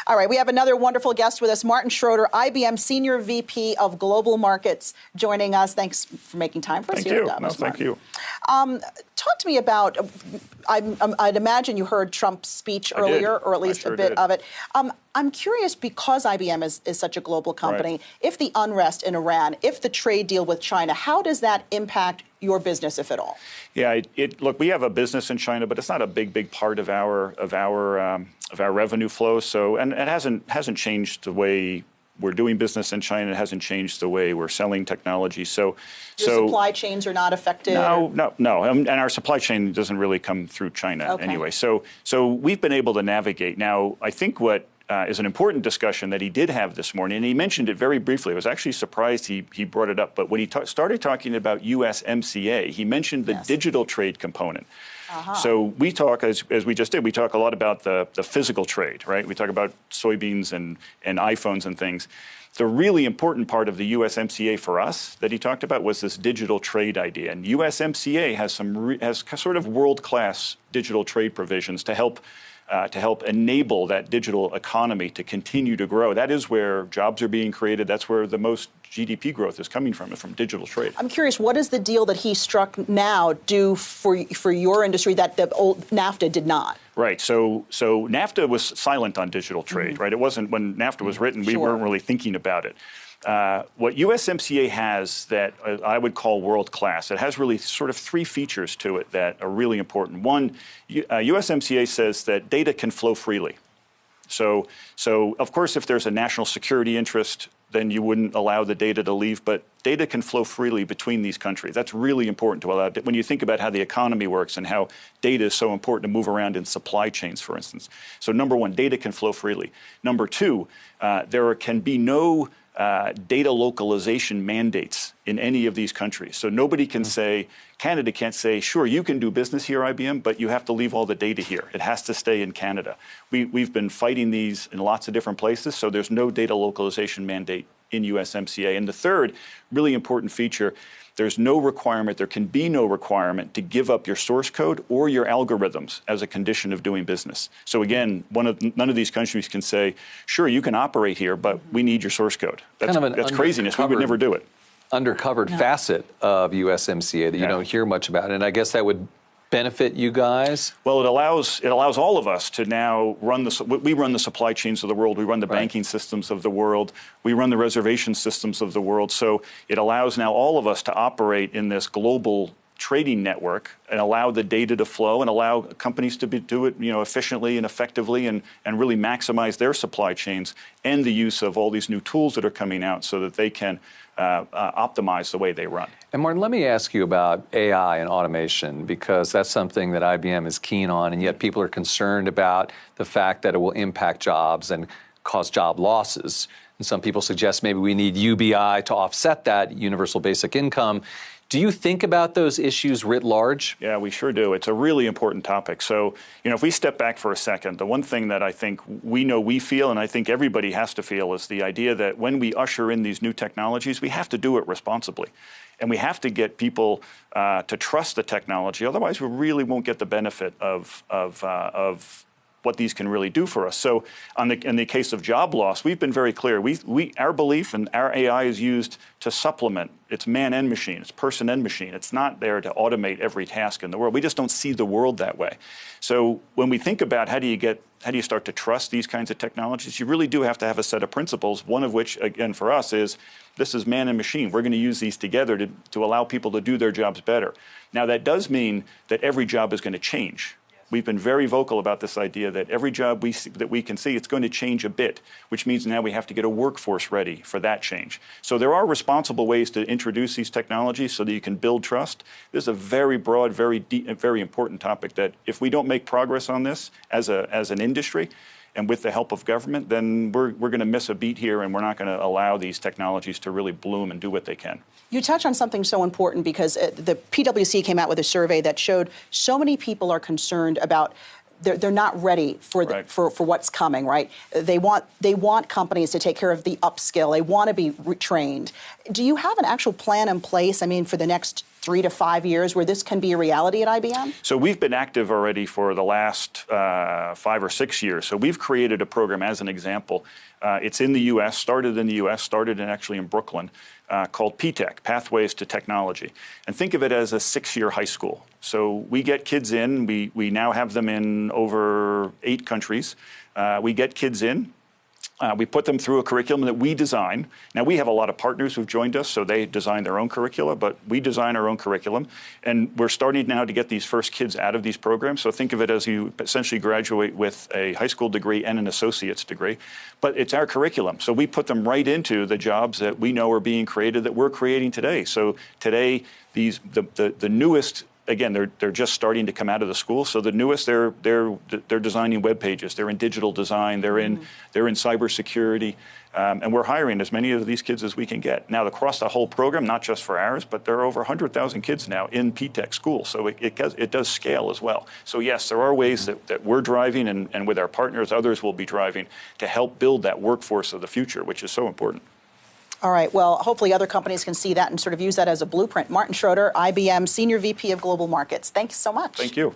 All right, we have another wonderful guest with us, Martin Schroeder, IBM Senior VP of Global Markets, joining us. Thanks for making time for us here at Davos. Thank you. Talk to me about, I'd imagine you heard Trump's speech earlier, or at least a bit of it. I'm curious, because IBM is such a global company, if the unrest in Iran, if the trade deal with China, how does that impact your business, if at all? Yeah, look, we have a business in China, but it's not a big part of our revenue flow. So, and it hasn't changed the way we're doing business in China. It hasn't changed the way we're selling technology. So supply chains are not affected? No. And our supply chain doesn't really come through China anyway. So we've been able to navigate. Now, I think what is an important discussion that he did have this morning, and he mentioned it very briefly. I was actually surprised he brought it up. But when he started talking about USMCA, he mentioned the digital trade component. So we talk, as we just did, we talk a lot about the physical trade, right? We talk about soybeans and iPhones and things. The really important part of the USMCA for us that he talked about was this digital trade idea. And USMCA has sort of world-class digital trade provisions to help enable that digital economy to continue to grow. That is where jobs are being created. That's where the most GDP growth is coming from digital trade. I'm curious, what does the deal that he struck now do for your industry that the old NAFTA did not? Right. So NAFTA was silent on digital trade, right? It wasn't, when NAFTA was written, we weren't really thinking about it. What USMCA has that I would call world-class, it has really sort of three features to it that are really important. One, USMCA says that data can flow freely. So of course, if there's a national security interest, then you wouldn't allow the data to leave, but data can flow freely between these countries. That's really important to allow. When you think about how the economy works and how data is so important to move around in supply chains, for instance. So number one, data can flow freely. Number two, there can be no data localization mandates in any of these countries. So nobody can say, Canada can't say, sure, you can do business here, IBM, but you have to leave all the data here. It has to stay in Canada. We've been fighting these in lots of different places, so there's no data localization mandate in USMCA. And the third really important feature, there's no requirement, there can be no requirement to give up your source code or your algorithms as a condition of doing business. So again, none of these countries can say, sure, you can operate here, but we need your source code. That's craziness. We would never do it. Undercovered facet of USMCA that you don't hear much about. And I guess that would benefit you guys? Well, it allows all of us to now we run the supply chains of the world, we run the banking systems of the world, we run the reservation systems of the world. So it allows now all of us to operate in this global trading network and allow the data to flow and allow companies to do it, efficiently and effectively and really maximize their supply chains and the use of all these new tools that are coming out so that they can optimize the way they run. And Martin, let me ask you about AI and automation, because that's something that IBM is keen on, and yet people are concerned about the fact that it will impact jobs and cause job losses. And some people suggest maybe we need UBI to offset that, universal basic income. Do you think about those issues writ large? Yeah, we sure do. It's a really important topic. So, if we step back for a second, the one thing that I think we feel, and I think everybody has to feel, is the idea that when we usher in these new technologies, we have to do it responsibly. And we have to get people to trust the technology. Otherwise, we really won't get the benefit of what these can really do for us. So in the case of job loss, we've been very clear. Our belief and our AI is used to supplement. It's man and machine. It's person and machine. It's not there to automate every task in the world. We just don't see the world that way. So when we think about how do you start to trust these kinds of technologies, you really do have to have a set of principles, one of which, again, for us is this is man and machine. We're going to use these together to allow people to do their jobs better. Now, that does mean that every job is going to change. We've been very vocal about this idea that every job that we can see, it's going to change a bit, which means now we have to get a workforce ready for that change. So there are responsible ways to introduce these technologies so that you can build trust. This is a very broad, very deep, and very important topic that if we don't make progress on this as an industry, and with the help of government, then we're going to miss a beat here, and we're not going to allow these technologies to really bloom and do what they can. You touch on something so important because the PwC came out with a survey that showed so many people are concerned about they're not ready for what's coming, right? They want companies to take care of the upskill. They want to be retrained. Do you have an actual plan in place? I mean, for the next 3 to 5 years where this can be a reality at IBM? So we've been active already for the last 5 or 6 years. So we've created a program as an example. It's in the U.S., started actually in Brooklyn, called PTech, Pathways to Technology. And think of it as a 6-year high school. So we get kids in, we now have them in over 8 countries. We get kids in. We put them through a curriculum that we design. Now, we have a lot of partners who've joined us, so they design their own curricula, but we design our own curriculum. And we're starting now to get these first kids out of these programs. So think of it as you essentially graduate with a high school degree and an associate's degree. But it's our curriculum. So we put them right into the jobs that we know are being created, that we're creating today. So today, the newest, again, they're just starting to come out of the school. So the newest, they're designing web pages. They're in digital design. They're in cybersecurity, and we're hiring as many of these kids as we can get. Now, across the whole program, not just for ours, but there are over 100,000 kids now in PTech schools. So it does scale as well. So yes, there are ways that we're driving, and with our partners, others will be driving to help build that workforce of the future, which is so important. All right. Well, hopefully other companies can see that and sort of use that as a blueprint. Martin Schroeder, IBM Senior VP of Global Markets. Thanks so much. Thank you.